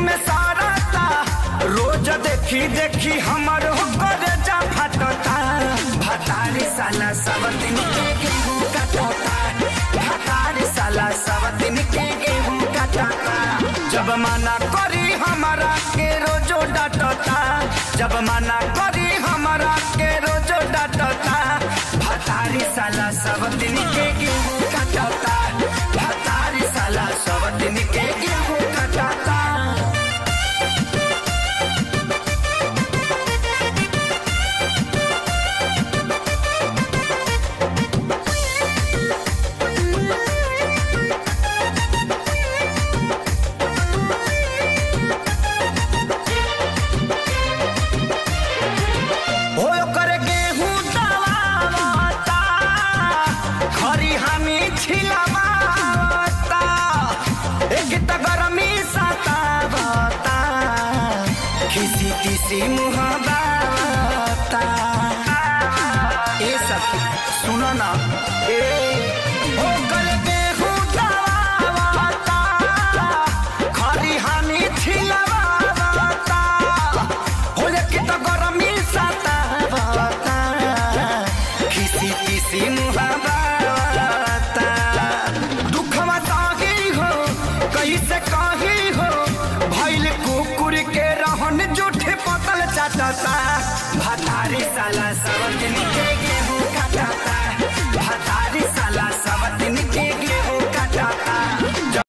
में साराता रोज देखी देखी हमर होकर जा फटता भतारी साला सब दिन के गेहूं काटता भतारी साला सब दिन के गेहूं काटता जब मना करी हमारा के रोजो डांटता जब मना करी हमारा के रोजो डांटता भतारी साला सब दिन के गेहूं काटता भतारी साला सब दिन के गेहूं काटता किसी मुहाबता ए सखी सुनो ना ए ओ गल गेहूं दवाता खरी हानि छिलवाता हो कि तो गरमी सतावता किसी मुहाबता दुखवा ताही हो कैसे कही हो भइल कुकुर के रहन जूठे पतल चाटता भतारी साला सब दिन के